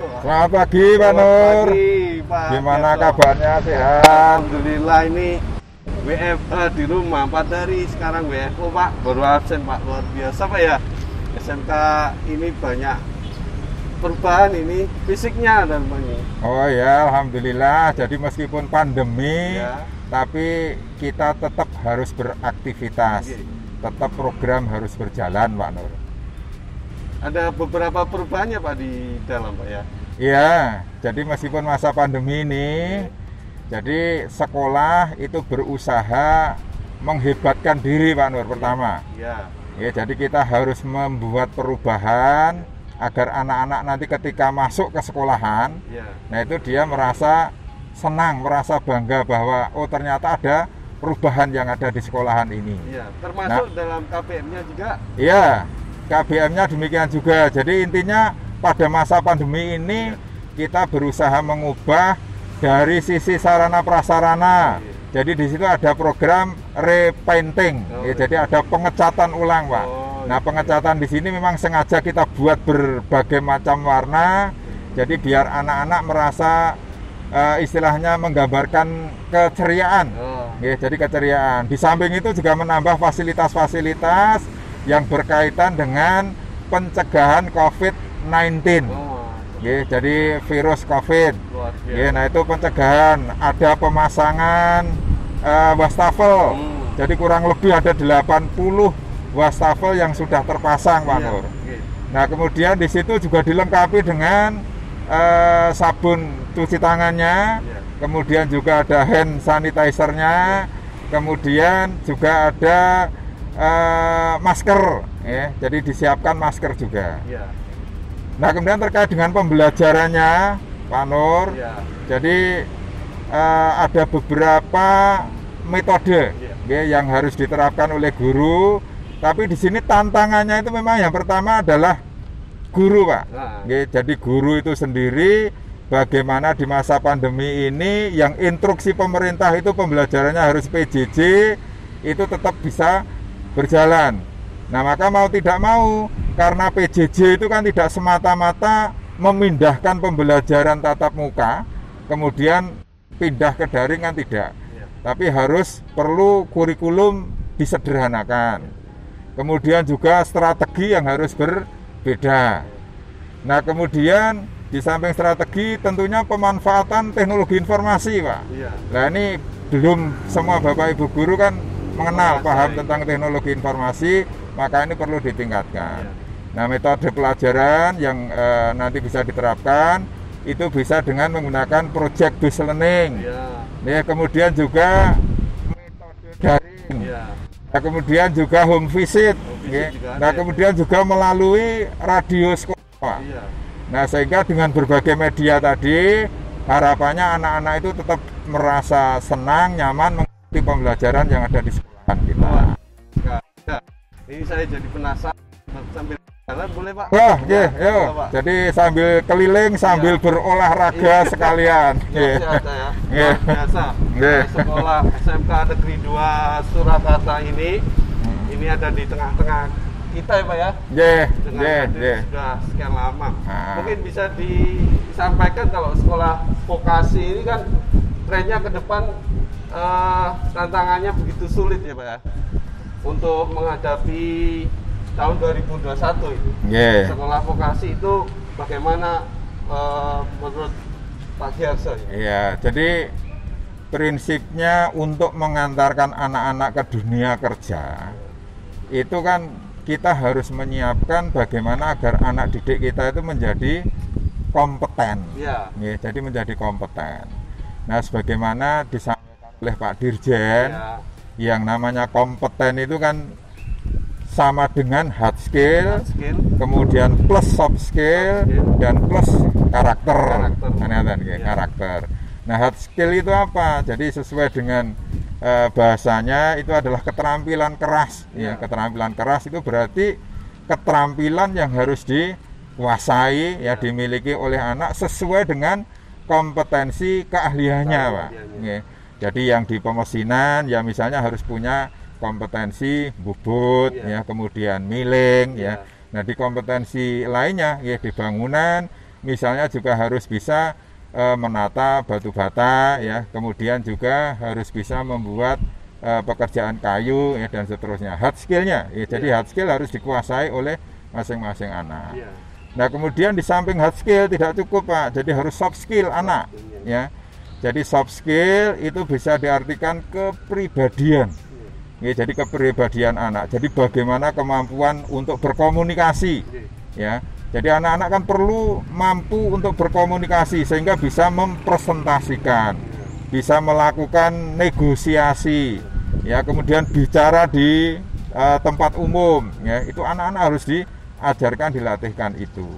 Selamat pagi Pak Nur. Selamat pagi Pak. Gimana Gatot. kabarnya, sehat? Alhamdulillah, ini WFH di rumah 4 hari, sekarang WFO Pak, baru absen Pak, luar biasa Pak ya. SMK ini banyak perubahan ini fisiknya dan banyak. Oh ya, alhamdulillah. Jadi meskipun pandemi, Ya. tapi kita tetap harus beraktivitas. Oke. Tetap program harus berjalan, Pak Nur. Ada beberapa perubahannya Pak di dalam Pak ya. Iya, jadi meskipun masa pandemi ini, jadi sekolah itu berusaha menghebatkan diri, Pak Nur, pertama. Ya. Ya, jadi kita harus membuat perubahan agar anak-anak nanti ketika masuk ke sekolahan, Ya. nah itu dia merasa senang, merasa bangga bahwa oh ternyata ada perubahan yang ada di sekolahan ini. Ya, termasuk dalam KPM-nya juga. Iya, KBM-nya demikian juga. Jadi intinya pada masa pandemi ini kita berusaha mengubah dari sisi sarana prasarana. Jadi di situ ada program repainting. Ya, jadi ada pengecatan ulang, Pak. Nah, pengecatan di sini memang sengaja kita buat berbagai macam warna. Jadi biar anak-anak merasa istilahnya menggambarkan keceriaan. Ya, jadi keceriaan. Di samping itu juga menambah fasilitas-fasilitas yang berkaitan dengan pencegahan COVID-19. Ya, jadi virus COVID. Ya, nah itu pencegahan. Ada pemasangan wastafel. Jadi kurang lebih ada 80 wastafel yang sudah terpasang, Pak Nur. Nah, kemudian di situ juga dilengkapi dengan sabun cuci tangannya, kemudian juga ada hand sanitizer-nya, kemudian juga ada masker, ya. Jadi disiapkan masker juga. Nah, kemudian terkait dengan pembelajarannya, Pak Nur, jadi ada beberapa metode ya, yang harus diterapkan oleh guru. Tapi di sini tantangannya itu memang yang pertama adalah guru, Pak. Ya, jadi guru itu sendiri bagaimana di masa pandemi ini yang instruksi pemerintah itu pembelajarannya harus PJJ itu tetap bisa berjalan. Nah, maka mau tidak mau karena PJJ itu kan tidak semata-mata memindahkan pembelajaran tatap muka kemudian pindah ke daring, kan tidak. Tapi harus perlu kurikulum disederhanakan. Kemudian juga strategi yang harus berbeda. Nah, kemudian di samping strategi tentunya pemanfaatan teknologi informasi, Pak. Nah, ini belum semua Bapak Ibu guru kan mengenal, paham tentang teknologi informasi, maka ini perlu ditingkatkan. Nah, metode pelajaran yang nanti bisa diterapkan itu bisa dengan menggunakan project based learning. Ya, kemudian juga metode daring. Nah, kemudian juga home visit. Nah, kemudian juga melalui radio sekolah. Nah, sehingga dengan berbagai media tadi harapannya anak-anak itu tetap merasa senang, nyaman mengikuti pembelajaran yang ada di sekolahan kita. Ini saya jadi penasaran, sambil jalan boleh Pak? Wah, ya, yuk. Jadi sambil keliling, sambil berolahraga sekalian. Luar biasa. Sekolah SMK Negeri 2 Surakarta ini ada di tengah-tengah kita ya Pak ya? Sudah sekian lama. Mungkin bisa disampaikan kalau sekolah vokasi ini kan trennya ke depan tantangannya begitu sulit ya Pak ya? Untuk menghadapi tahun 2021 itu. Sekolah vokasi itu bagaimana menurut Pak Giarso? Iya, jadi prinsipnya untuk mengantarkan anak-anak ke dunia kerja itu kan kita harus menyiapkan bagaimana agar anak didik kita itu menjadi kompeten. Ya, jadi menjadi kompeten. Nah, sebagaimana disampaikan oleh Pak Dirjen, yang namanya kompeten itu kan sama dengan hard skill, kemudian plus soft skill, dan plus karakter. Karakter. Nah, hard skill itu apa? Jadi sesuai dengan bahasanya itu adalah keterampilan keras. Ya, keterampilan keras itu berarti keterampilan yang harus dikuasai, ya, dimiliki oleh anak sesuai dengan kompetensi keahliannya, Pak. Ya. Jadi yang di pemesinan, ya misalnya harus punya kompetensi bubut, ya, kemudian milling, ya. Nah, di kompetensi lainnya, ya di bangunan, misalnya juga harus bisa menata batu bata ya, kemudian juga harus bisa membuat pekerjaan kayu ya, dan seterusnya. Hard skillnya ya, jadi hard skill harus dikuasai oleh masing-masing anak. Nah kemudian di samping hard skill tidak cukup Pak, jadi harus soft skill anak ya. Jadi soft skill itu bisa diartikan kepribadian ya, jadi kepribadian anak. Jadi bagaimana kemampuan untuk berkomunikasi ya. Jadi anak-anak kan perlu mampu untuk berkomunikasi sehingga bisa mempresentasikan, bisa melakukan negosiasi ya, kemudian bicara di tempat umum ya, itu anak-anak harus diajarkan, dilatihkan itu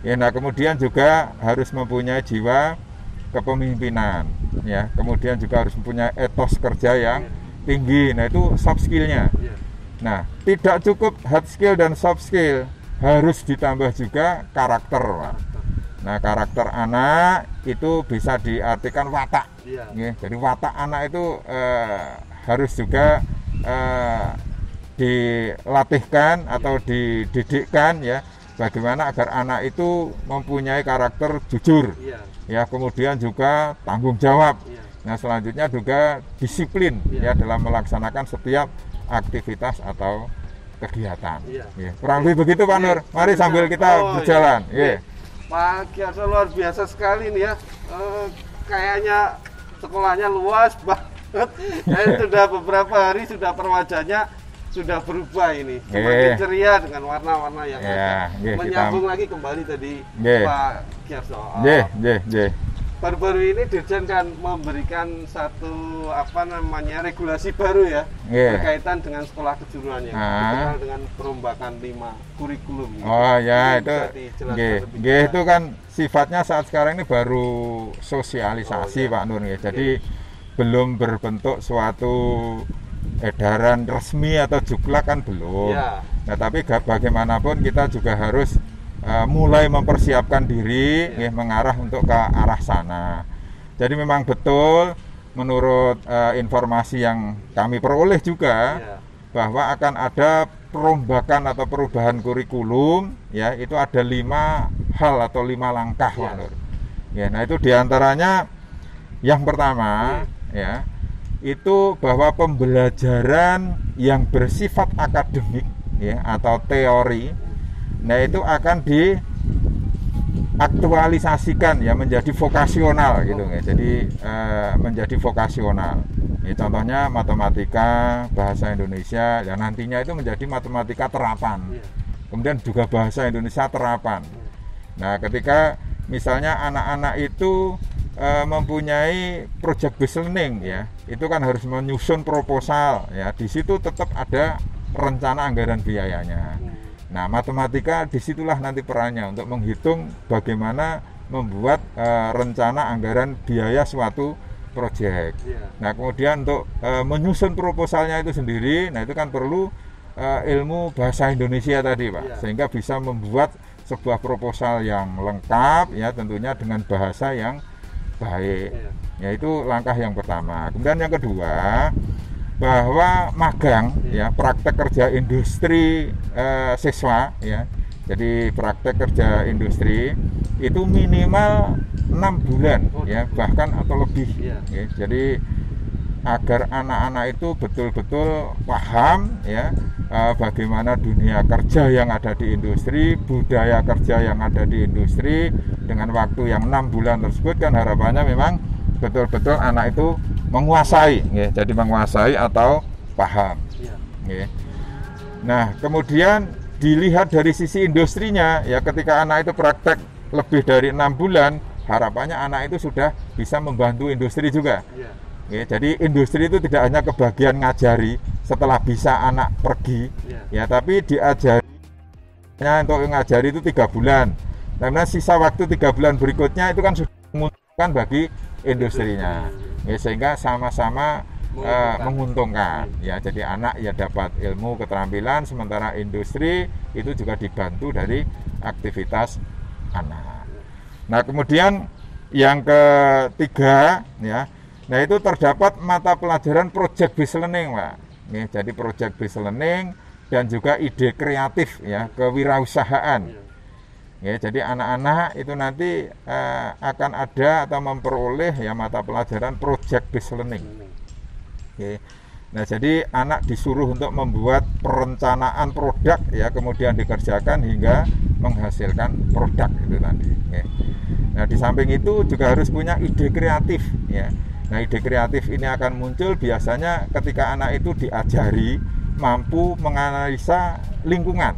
ya. Nah kemudian juga harus mempunyai jiwa kepemimpinan ya, kemudian juga harus mempunyai etos kerja yang tinggi. Nah itu soft skillnya. Nah tidak cukup hard skill dan soft skill, harus ditambah juga karakter Pak. Nah karakter anak itu bisa diartikan watak ya. Jadi watak anak itu harus juga dilatihkan atau dididikkan ya, bagaimana agar anak itu mempunyai karakter jujur ya, kemudian juga tanggung jawab. Nah selanjutnya juga disiplin ya dalam melaksanakan setiap aktivitas atau kegiatan. Kurang lebih begitu Pak Nur. Mari sambil kita berjalan. Pak Giarso luar biasa sekali nih ya. Kayaknya sekolahnya luas banget. Sudah beberapa hari sudah perwajahnya sudah berubah ini, semakin ceria dengan warna-warna yang menyambung lagi kembali tadi Pak Giarso. Baru-baru ini Dirjen kan memberikan satu regulasi baru ya, berkaitan dengan sekolah kejuruannya, dikenal dengan perombakan 5 kurikulum. Oh ya, itu itu kan sifatnya saat sekarang ini baru sosialisasi Pak Nur ya. Jadi belum berbentuk suatu edaran resmi atau juklak kan belum. Nah tapi bagaimanapun kita juga harus mulai mempersiapkan diri mengarah untuk ke arah sana. Jadi memang betul menurut informasi yang kami peroleh juga bahwa akan ada perombakan atau perubahan kurikulum ya, itu ada 5 hal atau 5 langkah Pak Nur. Ya, nah itu diantaranya yang pertama ya, itu bahwa pembelajaran yang bersifat akademik ya atau teori, nah itu akan diaktualisasikan ya menjadi vokasional gitu ya. Jadi menjadi vokasional. Ya, contohnya matematika, bahasa Indonesia, ya nantinya itu menjadi matematika terapan. Kemudian juga bahasa Indonesia terapan. Nah, ketika misalnya anak-anak itu mempunyai project based learning ya, itu kan harus menyusun proposal ya. Di situ tetap ada rencana anggaran biayanya. Nah, matematika disitulah nanti perannya untuk menghitung bagaimana membuat rencana anggaran biaya suatu proyek. Nah, kemudian untuk menyusun proposalnya itu sendiri, nah itu kan perlu ilmu bahasa Indonesia tadi Pak, sehingga bisa membuat sebuah proposal yang lengkap ya, tentunya dengan bahasa yang baik. Ya itu langkah yang pertama. Kemudian yang kedua, bahwa magang ya, praktek kerja industri siswa ya, jadi praktek kerja industri itu minimal 6 bulan ya, bahkan atau lebih ya. Jadi agar anak-anak itu betul-betul paham ya bagaimana dunia kerja yang ada di industri, budaya kerja yang ada di industri, dengan waktu yang 6 bulan tersebut kan harapannya memang betul-betul anak itu menguasai ya, jadi menguasai atau paham ya. Nah kemudian dilihat dari sisi industrinya ya, ketika anak itu praktek lebih dari 6 bulan, harapannya anak itu sudah bisa membantu industri juga ya. Jadi industri itu tidak hanya kebagian ngajari setelah bisa anak pergi ya, tapi diajarinya untuk ngajari itu 3 bulan, karena sisa waktu 3 bulan berikutnya itu kan sudah menguntungkan bagi industrinya ya, sehingga sama-sama menguntungkan ya. Jadi anak ya dapat ilmu keterampilan, sementara industri itu juga dibantu dari aktivitas anak. Nah kemudian yang ketiga ya, nah itu terdapat mata pelajaran project based learning Pak ya, jadi project based learning dan juga ide kreatif ya, kewirausahaan. Ya, jadi anak-anak itu nanti akan ada atau memperoleh ya mata pelajaran project based learning. Ya. Nah, jadi anak disuruh untuk membuat perencanaan produk ya, kemudian dikerjakan hingga menghasilkan produk itu tadi. Ya. Nah, di samping itu juga harus punya ide kreatif ya. Nah, ide kreatif ini akan muncul biasanya ketika anak itu diajari mampu menganalisa lingkungan.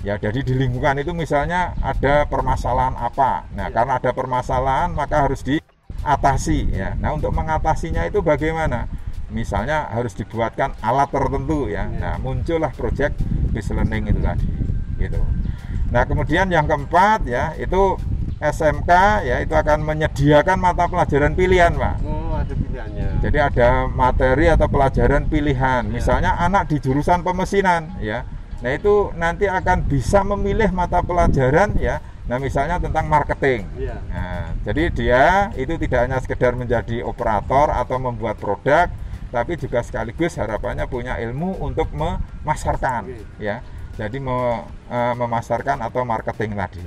Ya, jadi di lingkungan itu misalnya ada permasalahan apa. Nah, karena ada permasalahan maka harus diatasi ya. Nah, untuk mengatasinya itu bagaimana? Misalnya harus dibuatkan alat tertentu ya. Nah, muncullah project based learning itu tadi. Gitu. Nah, kemudian yang keempat ya, itu SMK ya, itu akan menyediakan mata pelajaran pilihan, Pak. Oh, ada pilihannya. Jadi ada materi atau pelajaran pilihan. Misalnya anak di jurusan pemesinan ya. Nah, itu nanti akan bisa memilih mata pelajaran ya. Nah, misalnya tentang marketing. Nah, jadi dia itu tidak hanya sekedar menjadi operator atau membuat produk, tapi juga sekaligus harapannya punya ilmu untuk memasarkan ya. Jadi memasarkan atau marketing tadi.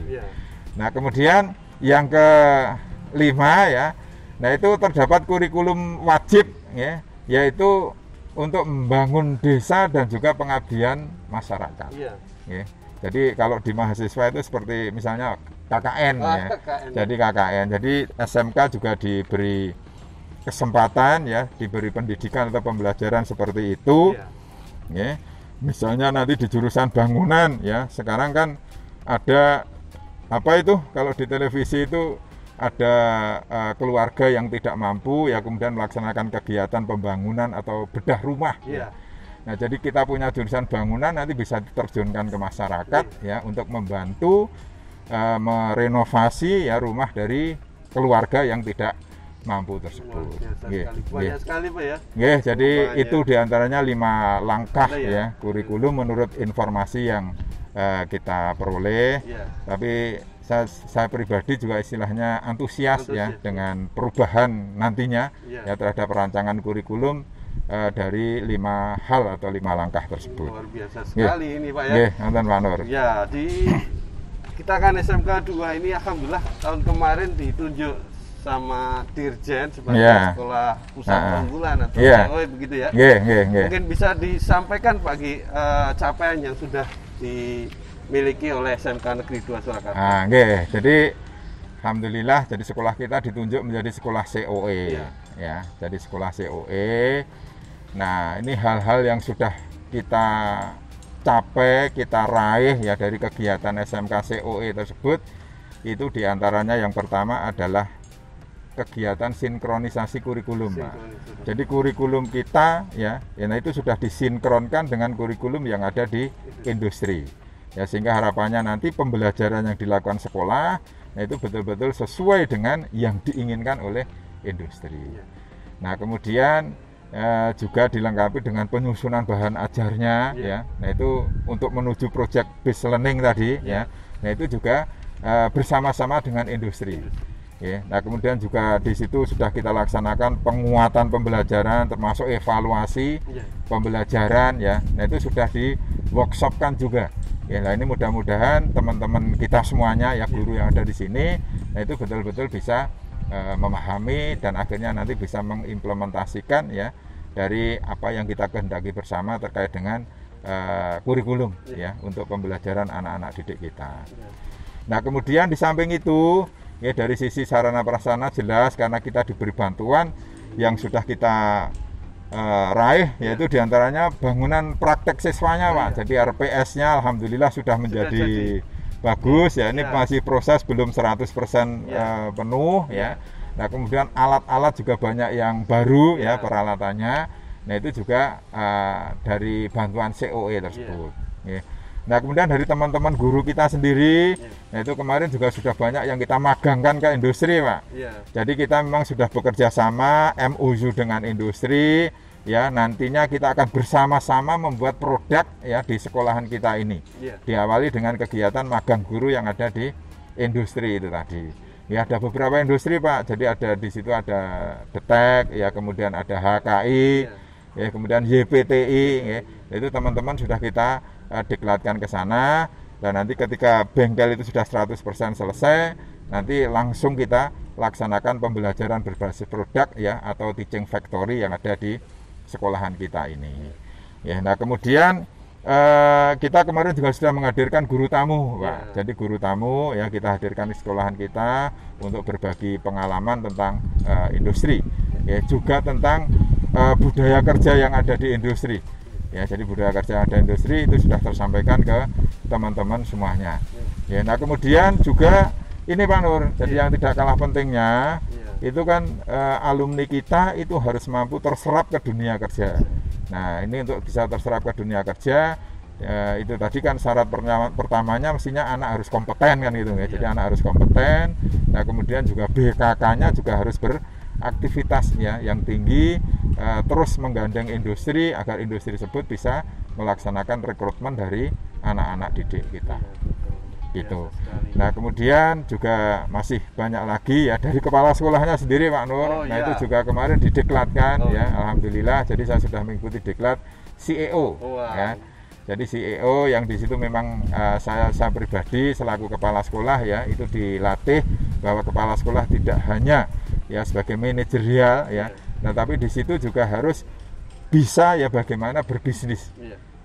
Nah, kemudian yang kelima ya. Nah, itu terdapat kurikulum wajib ya, yaitu untuk membangun desa dan juga pengabdian masyarakat. Ya. Jadi kalau di mahasiswa itu seperti misalnya KKN ya. KKN. Jadi KKN. Jadi SMK juga diberi kesempatan ya, diberi pendidikan atau pembelajaran seperti itu. Ya. Misalnya nanti di jurusan bangunan ya. Sekarang kan ada apa itu kalau di televisi itu ada keluarga yang tidak mampu ya, kemudian melaksanakan kegiatan pembangunan atau bedah rumah. Nah, jadi kita punya jurusan bangunan nanti bisa diterjunkan ke masyarakat ya untuk membantu merenovasi ya rumah dari keluarga yang tidak mampu tersebut. Banyak sekali Pak ya. Jadi itu diantaranya 5 langkah ya kurikulum menurut informasi yang kita peroleh. Tapi saya pribadi juga istilahnya antusias ya dengan perubahan nantinya ya terhadap rancangan kurikulum dari 5 hal atau 5 langkah tersebut. Luar biasa sekali ini Pak ya. Pak Nur. Ya, kita kan SMK 2 ini alhamdulillah tahun kemarin ditunjuk sama Dirjen sebagai sekolah pusat unggulan atau SEOE begitu ya. Mungkin bisa disampaikan bagi capaian yang sudah dimiliki oleh SMK Negeri 2 Surakarta. Jadi alhamdulillah jadi sekolah kita ditunjuk menjadi sekolah SEOE ya. Jadi sekolah SEOE. Nah, ini hal-hal yang sudah kita capai, kita raih ya dari kegiatan SMK SEOE tersebut. Itu diantaranya yang pertama adalah kegiatan sinkronisasi kurikulum, Pak. Jadi kurikulum kita ya, nah itu sudah disinkronkan dengan kurikulum yang ada di industri. Ya, sehingga harapannya nanti pembelajaran yang dilakukan sekolah nah itu betul-betul sesuai dengan yang diinginkan oleh industri. Nah, kemudian juga dilengkapi dengan penyusunan bahan ajarnya ya. Nah, itu untuk menuju project based learning tadi ya. Nah, itu juga bersama-sama dengan industri. Ya, nah kemudian juga di situ sudah kita laksanakan penguatan pembelajaran termasuk evaluasi pembelajaran ya. Nah, itu sudah di workshopkan juga. Ya, nah ini mudah-mudahan teman-teman kita semuanya ya guru yang ada di sini, nah itu betul-betul bisa memahami dan akhirnya nanti bisa mengimplementasikan ya dari apa yang kita kehendaki bersama terkait dengan kurikulum ya untuk pembelajaran anak-anak didik kita. Nah, kemudian di samping itu ya dari sisi sarana prasarana jelas karena kita diberi bantuan yang sudah kita raih yaitu diantaranya bangunan praktek siswanya Pak. Jadi RPS-nya alhamdulillah sudah menjadi bagus ya. Ini masih proses belum 100% penuh ya. Nah, kemudian alat-alat juga banyak yang baru ya peralatannya. Nah, itu juga dari bantuan SEOE tersebut. Ya. Nah, kemudian dari teman-teman guru kita sendiri, nah itu kemarin juga sudah banyak yang kita magangkan ke industri, Pak. Jadi kita memang sudah bekerja sama MOU dengan industri, ya nantinya kita akan bersama-sama membuat produk ya di sekolahan kita ini. Diawali dengan kegiatan magang guru yang ada di industri itu tadi. Ya ada beberapa industri, Pak. Jadi ada di situ ada DETEK, ya kemudian ada HKI, ya kemudian YPTI, ya. Itu teman-teman sudah kita diklatkan ke sana, Dan nanti ketika bengkel itu sudah 100% selesai, nanti langsung kita laksanakan pembelajaran berbasis produk ya, atau teaching factory yang ada di sekolahan kita ini. Ya, nah kemudian kita kemarin juga sudah menghadirkan guru tamu, Pak. Jadi guru tamu ya kita hadirkan di sekolahan kita untuk berbagi pengalaman tentang industri, ya juga tentang budaya kerja yang ada di industri. Ya, jadi budaya kerja yang ada di industri itu sudah tersampaikan ke teman-teman semuanya. Ya, nah kemudian juga ini Pak Nur, jadi yang tidak kalah pentingnya itu kan alumni kita itu harus mampu terserap ke dunia kerja. Nah, ini untuk bisa terserap ke dunia kerja itu tadi kan syarat pertamanya mestinya anak harus kompeten kan gitu ya. Jadi anak harus kompeten. Nah, kemudian juga BKK-nya juga harus beraktivitas ya yang tinggi, terus menggandeng industri agar industri tersebut bisa melaksanakan rekrutmen dari anak-anak didik kita. Gitu. Nah kemudian juga masih banyak lagi ya dari kepala sekolahnya sendiri Pak Nur. Nah itu juga kemarin dideklatkan ya, alhamdulillah. Jadi saya sudah mengikuti deklat CEO ya. Jadi CEO yang di situ memang saya pribadi selaku kepala sekolah ya itu dilatih bahwa kepala sekolah tidak hanya ya sebagai manajerial ya, nah tapi di situ juga harus bisa ya bagaimana berbisnis.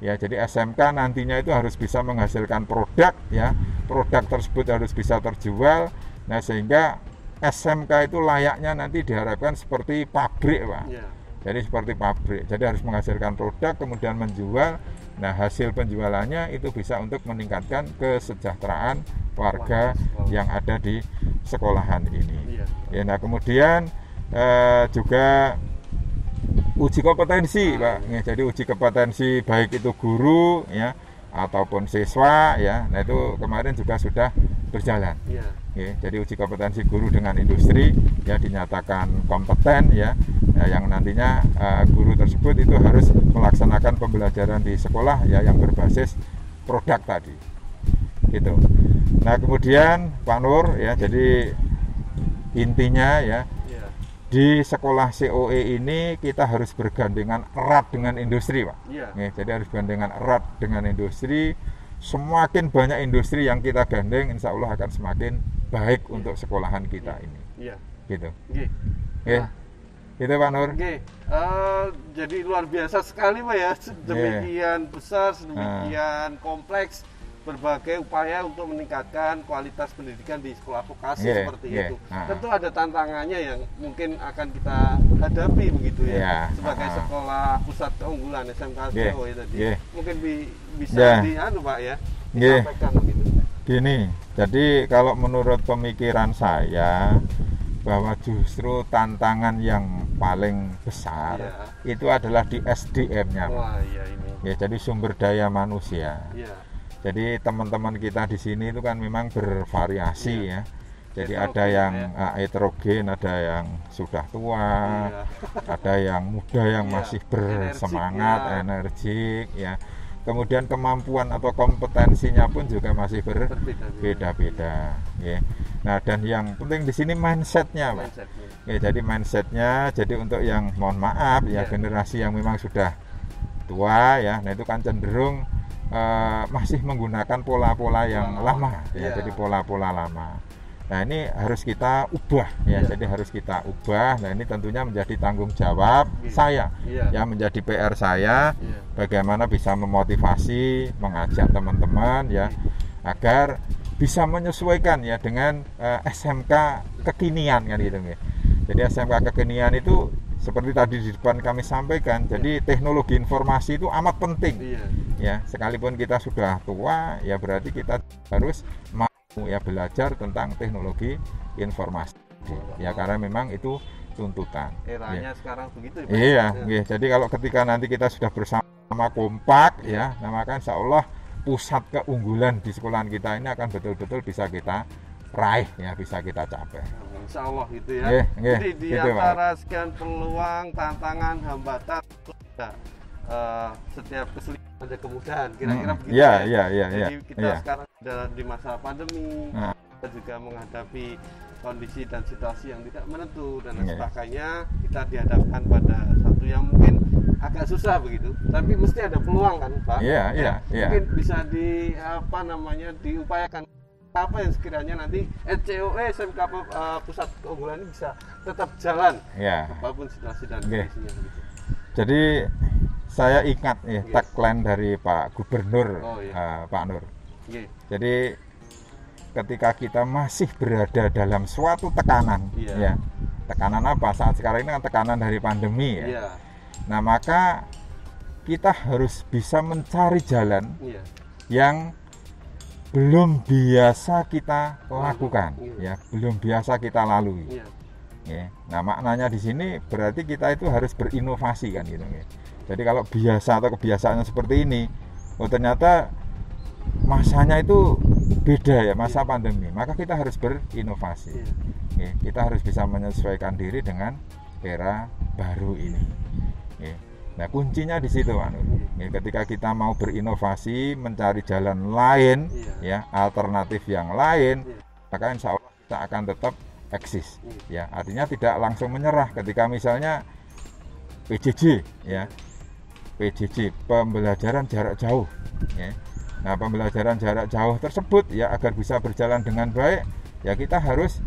Ya, jadi SMK nantinya itu harus bisa menghasilkan produk ya. Produk tersebut harus bisa terjual. Nah, sehingga SMK itu layaknya nanti diharapkan seperti pabrik, Pak. Jadi seperti pabrik. Jadi harus menghasilkan produk kemudian menjual. Nah, hasil penjualannya itu bisa untuk meningkatkan kesejahteraan warga yang ada di sekolahan ini. Ya, nah kemudian juga uji kompetensi, Pak. Ya, jadi uji kompetensi baik itu guru ya ataupun siswa ya. Nah, itu kemarin juga sudah berjalan. Ya, jadi uji kompetensi guru dengan industri ya dinyatakan kompeten ya. Nah, yang nantinya guru tersebut itu harus melaksanakan pembelajaran di sekolah ya yang berbasis produk tadi. Gitu. Nah, kemudian Pak Nur ya, jadi intinya ya di sekolah COE ini kita harus bergandengan erat dengan industri, Pak. Jadi harus bergandengan erat dengan industri. Semakin banyak industri yang kita gandeng, insya Allah akan semakin baik untuk sekolahan kita ini. Gitu. Itu Pak Nur. Jadi luar biasa sekali Pak ya. Demikian besar, sedemikian kompleks. Berbagai upaya untuk meningkatkan kualitas pendidikan di sekolah vokasi seperti itu. Tentu ada tantangannya yang mungkin akan kita hadapi begitu ya. Sebagai sekolah pusat keunggulan SMK COE tadi. Mungkin bisa Pak ya. Disampaikan begitu. Gini, jadi kalau menurut pemikiran saya bahwa justru tantangan yang paling besar itu adalah di SDM-nya. Ya, jadi sumber daya manusia. Jadi teman-teman kita di sini itu kan memang bervariasi ya. Jadi ada yang heterogen, ada yang sudah tua, ada yang muda yang masih bersemangat, energik ya. Kemudian kemampuan atau kompetensinya pun juga masih berbeda-beda. Ya. Nah, dan yang penting di sini mindsetnya, Pak. Ya, jadi mindsetnya, jadi untuk yang mohon maaf ya generasi yang memang sudah tua ya, nah itu kan cenderung masih menggunakan pola-pola yang lama ya, jadi pola-pola lama. Nah, ini harus kita ubah ya, jadi harus kita ubah. Nah, ini tentunya menjadi tanggung jawab saya ya, menjadi PR saya bagaimana bisa memotivasi, mengajak teman-teman ya agar bisa menyesuaikan ya dengan SMK kekinian kan gitu ya. Jadi SMK kekinian itu seperti tadi di depan kami sampaikan, jadi teknologi informasi itu amat penting. Ya, sekalipun kita sudah tua, ya berarti kita harus mau ya belajar tentang teknologi informasi. Ya, karena memang itu tuntutan. Eranya sekarang begitu. Iya. Jadi kalau ketika nanti kita sudah bersama kompak, ya, nah maka insya Allah pusat keunggulan di sekolahan kita ini akan betul-betul bisa kita raih, ya, bisa kita capai. Insya Allah gitu ya. Jadi di antara sekian peluang, tantangan, hambatan, setiap kesulitan ada kemudahan. Kira-kira begitu ya. Jadi kita sekarang sudah di masa pandemi, kita juga menghadapi kondisi dan situasi yang tidak menentu dan sebagainya. Kita dihadapkan pada satu yang mungkin agak susah begitu, tapi mesti ada peluang kan Pak? Iya. Mungkin bisa diupayakan apa yang sekiranya nanti SCOE SMK Pusat Keunggulan ini bisa tetap jalan apapun situasi dan kondisinya begitu. Jadi saya ingat tagline dari Pak Gubernur Pak Nur. Jadi ketika kita masih berada dalam suatu tekanan, tekanan apa saat sekarang ini kan tekanan dari pandemi Nah maka kita harus bisa mencari jalan yang belum biasa kita lakukan, belum biasa kita lalui. Nah maknanya di sini berarti kita itu harus berinovasi kan gitu. Jadi kalau biasa atau kebiasaannya seperti ini, ternyata masanya itu beda masa pandemi. Maka kita harus berinovasi. Kita harus bisa menyesuaikan diri dengan era baru ini. Nah kuncinya di situ, ketika kita mau berinovasi, mencari jalan lain, alternatif yang lain, maka insya Allah kita akan tetap eksis. Artinya tidak langsung menyerah ketika misalnya PJJ, PJJ, pembelajaran jarak jauh. Nah pembelajaran jarak jauh tersebut agar bisa berjalan dengan baik, kita harus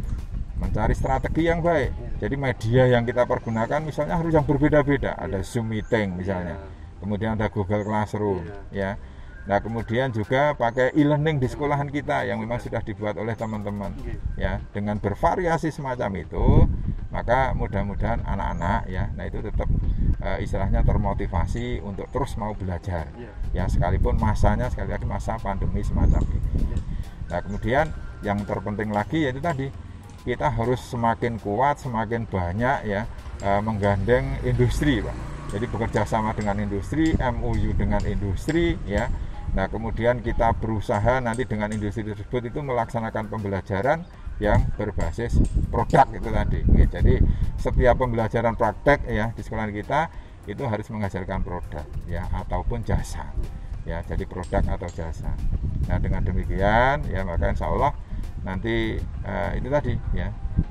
mencari strategi yang baik. Jadi media yang kita pergunakan misalnya harus yang berbeda-beda. Ada Zoom meeting misalnya, kemudian ada Google Classroom, Nah kemudian juga pakai e-learning di sekolahan kita yang memang sudah dibuat oleh teman-teman, dengan bervariasi semacam itu, maka mudah-mudahan anak-anak nah itu tetap istilahnya termotivasi untuk terus mau belajar, sekalipun masanya sekali lagi masa pandemi semacam ini. Nah kemudian yang terpenting lagi yaitu tadi kita harus semakin kuat, semakin banyak menggandeng industri, Pak. Jadi bekerja sama dengan industri, MOU dengan industri, Nah kemudian kita berusaha nanti dengan industri tersebut itu melaksanakan pembelajaran yang berbasis produk itu tadi. Jadi setiap pembelajaran praktek di sekolah kita itu harus mengajarkan produk ataupun jasa. Jadi produk atau jasa. Nah dengan demikian maka insya Allah nanti itu tadi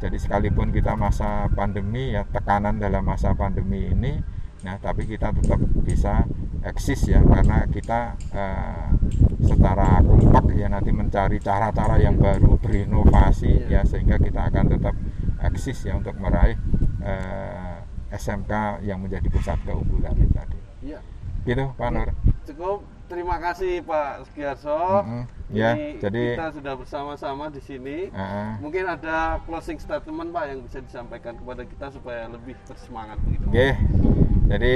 Jadi sekalipun kita masa pandemi tekanan dalam masa pandemi ini, tapi kita tetap bisa eksis karena kita secara kompak nanti mencari cara-cara yang baru, berinovasi sehingga kita akan tetap eksis untuk meraih SMK yang menjadi pusat keunggulan itu tadi. Gitu Pak Nur. Cukup, terima kasih Pak Sugiarso. Jadi kita sudah bersama-sama di sini. Mungkin ada closing statement Pak yang bisa disampaikan kepada kita supaya lebih bersemangat begitu. Jadi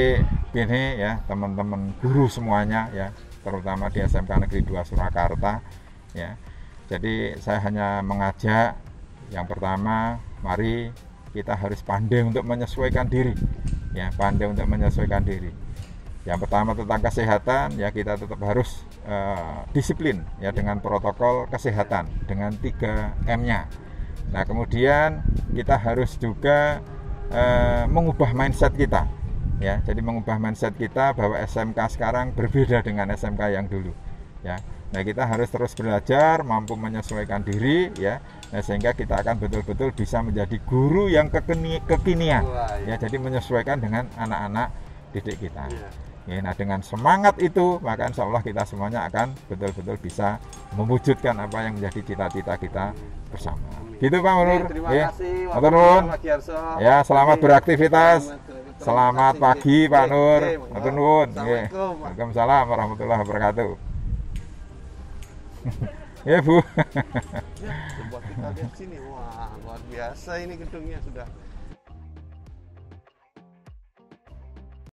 gini teman-teman guru semuanya terutama di SMK Negeri 2 Surakarta Jadi saya hanya mengajak yang pertama, mari kita harus pandai untuk menyesuaikan diri pandai untuk menyesuaikan diri. Yang pertama tentang kesehatan kita tetap harus disiplin dengan protokol kesehatan dengan 3M-nya. Nah kemudian kita harus juga mengubah mindset kita. Jadi mengubah mindset kita bahwa SMK sekarang berbeda dengan SMK yang dulu. Nah kita harus terus belajar, mampu menyesuaikan diri, nah, sehingga kita akan betul-betul bisa menjadi guru yang kekinian. Jadi menyesuaikan dengan anak-anak didik kita. Nah dengan semangat itu maka insya Allah kita semuanya akan betul-betul bisa mewujudkan apa yang menjadi cita-cita kita bersama. Gitu Pak Nur. Terima kasih Pak Giarso. Selamat beraktivitas. Selamat pagi Pak Nur. Matur nuwun. Waalaikumsalam warahmatullahi wabarakatuh. Bu. Coba kita lihat sini. Wah, luar biasa ini gedungnya sudah